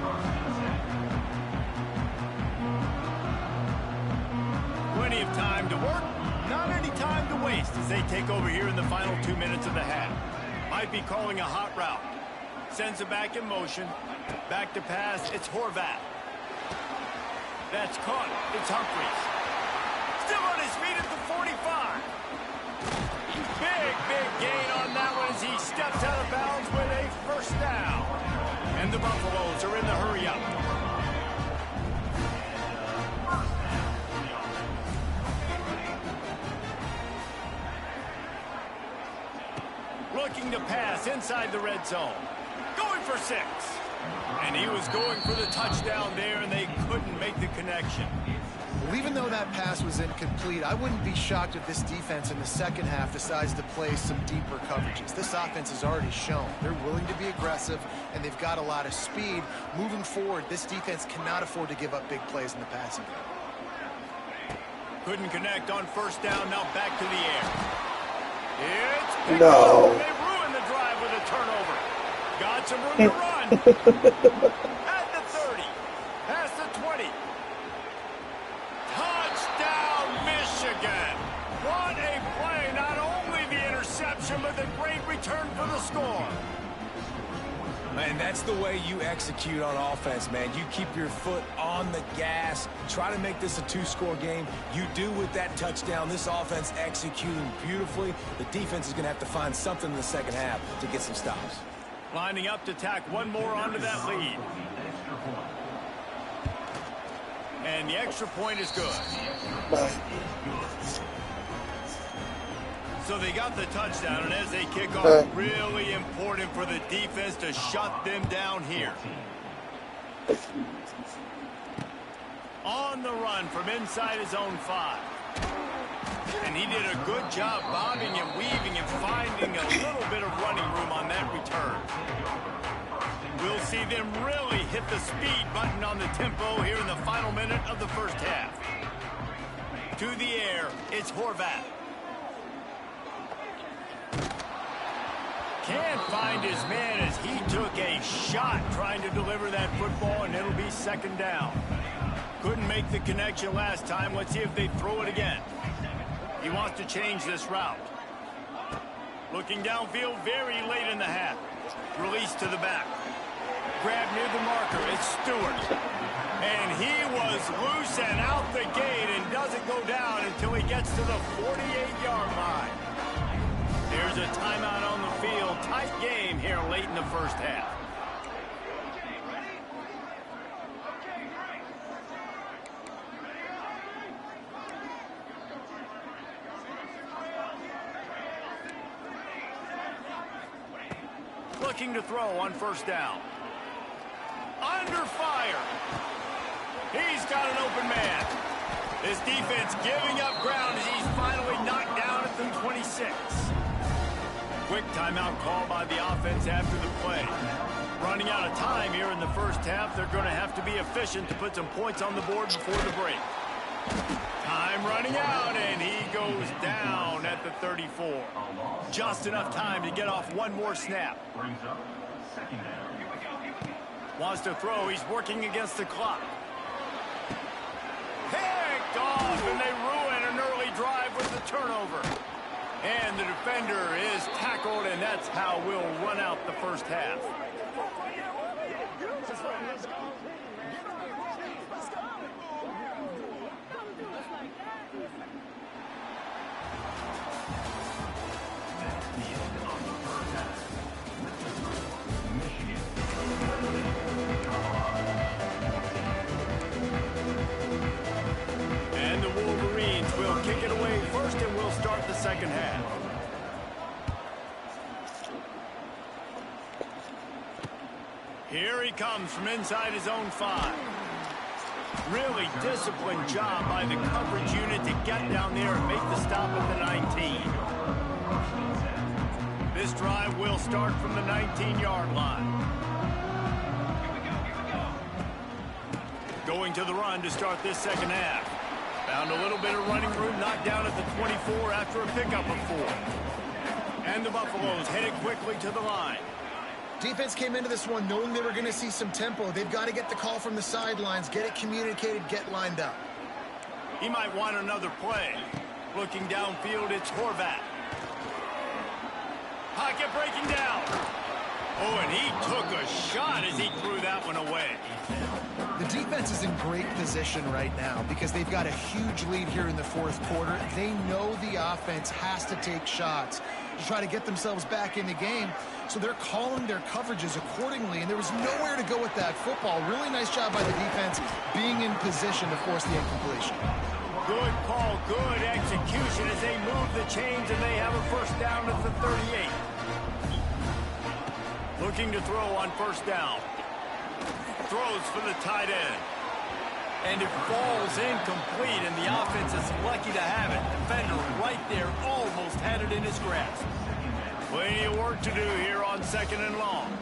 Plenty of time to work, not any time to waste as they take over here in the final 2 minutes of the half. Might be calling a hot route. Sends it back in motion. Back to pass, it's Horvath. That's caught, it's Humphries. Still on his feet at the 45. Big gain on that one as he steps out of bounds with a first down. And the Buffaloes are in the hurry-up. Looking to pass inside the red zone. Going for 6. And he was going for the touchdown there, and they couldn't make the connection. Well, even though that pass was incomplete, I wouldn't be shocked if this defense in the second half decides to play some deeper coverages. This offense has already shown they're willing to be aggressive, and they've got a lot of speed. Moving forward, this defense cannot afford to give up big plays in the passing game. Couldn't connect on first down, now back to the air. It's picked No. up. They ruined the drive with a turnover. Got some room to run. At the 30. Past the 20. Touchdown, Michigan. What a play. Not only the interception, but the great return for the score. Man, that's the way you execute on offense, man. You keep your foot on the gas. Try to make this a 2-score game. You do with that touchdown. This offense executing beautifully. The defense is going to have to find something in the second half to get some stops. Lining up to tack one more onto that lead. And the extra point is good. Bye. So they got the touchdown, and as they kick off, really important for the defense to shut them down here. On the run from inside his own 5. And he did a good job bobbing and weaving and finding a little bit of running room on that return. We'll see them really hit the speed button on the tempo here in the final minute of the first half. To the air, it's Horvath. Can't find his man as he took a shot trying to deliver that football, and it'll be second down. Couldn't make the connection last time. Let's see if they throw it again. He wants to change this route. Looking downfield very late in the half. Release to the back. Grab near the marker. It's Stewart. And he was loose and out the gate and doesn't go down until he gets to the 48-yard line. Here's a timeout on the field. Tight game here late in the first half. Looking to throw on first down. Under fire. He's got an open man. This defense giving up ground as he's finally knocked down at the 26. Quick timeout call by the offense after the play. Running out of time here in the first half. They're going to have to be efficient to put some points on the board before the break. Time running out, and he goes down at the 34. Just enough time to get off one more snap. Wants to throw. He's working against the clock. Picked off, and they ruin an early drive with the turnover. And the defender is tackled, and that's how we'll run out the first half. And the Wolverines will kick it away first, and we'll start the second half. Here he comes from inside his own 5. Really disciplined job by the coverage unit to get down there and make the stop at the 19. This drive will start from the 19-yard line. Going to the run to start this second half. Found a little bit of running room, knocked down at the 24 after a pickup of 4. And the Buffaloes headed quickly to the line. Defense came into this one knowing they were going to see some tempo. They've got to get the call from the sidelines, get it communicated, get lined up. He might want another play. Looking downfield, it's Horvat. Pocket breaking down. Oh, and he took a shot as he threw that one away. The defense is in great position right now because they've got a huge lead here in the fourth quarter. They know the offense has to take shots to try to get themselves back in the game. So they're calling their coverages accordingly, and there was nowhere to go with that football. Really nice job by the defense being in position to force the incompletion. Good call, good execution as they move the chains, and they have a first down at the 38. Looking to throw on first down. Throws for the tight end. And it falls incomplete, and the offense is lucky to have it. Defender right there almost had it in his grasp. Plenty of work to do here on second and long.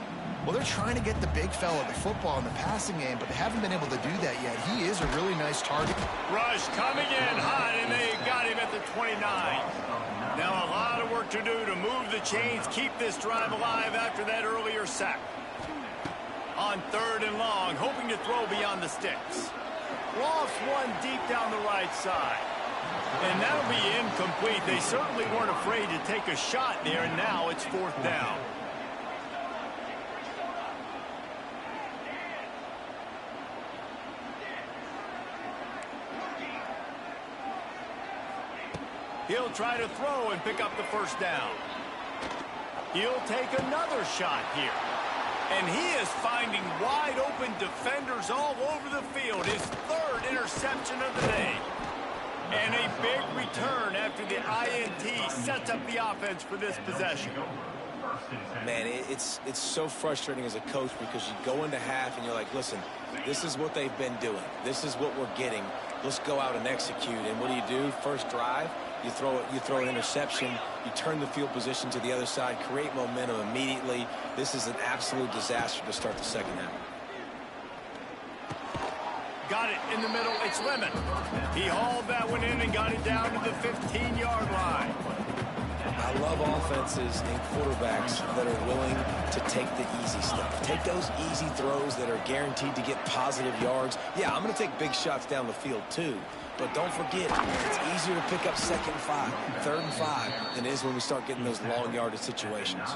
Well, they're trying to get the big fella the football in the passing game, but they haven't been able to do that yet. He is a really nice target. Rush coming in hot, and they got him at the 29. Now a lot of work to do to move the chains, keep this drive alive after that earlier sack. On third and long, hoping to throw beyond the sticks. Lost one deep down the right side. And that'll be incomplete. They certainly weren't afraid to take a shot there, and now it's fourth down. He'll try to throw and pick up the first down. He'll take another shot here. And he is finding wide open defenders all over the field. His third interception of the day. And a big return after the INT sets up the offense for this possession. Man, it's so frustrating as a coach because you go into half and you're like, listen, this is what they've been doing. This is what we're getting. Let's go out and execute. And what do? First drive, you throw an interception, you turn the field position to the other side, create momentum immediately. This is an absolute disaster to start the second half. Got it in the middle. It's Lemon. He hauled that one in and got it down to the 15-yard line. I love offenses and quarterbacks that are willing to take the easy stuff. Take those easy throws that are guaranteed to get positive yards. Yeah, I'm going to take big shots down the field too. But don't forget, it's easier to pick up second and 5, third and 5 than it is when we start getting those long yardage situations.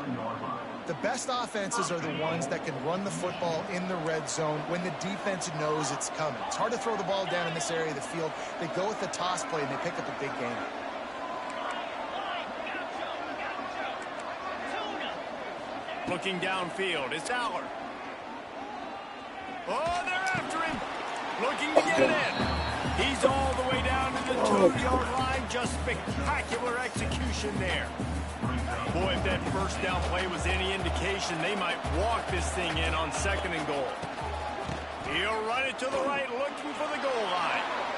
The best offenses are the ones that can run the football in the red zone when the defense knows it's coming. It's hard to throw the ball down in this area of the field. They go with the toss play and they pick up a big game. Looking downfield, it's Aller. Oh, they're after him. Looking to get it in. He's all the way down to the 2-yard line. Just spectacular execution there. Boy, if that first down play was any indication, they might walk this thing in on 2nd and goal. He'll run it to the right, looking for the goal line.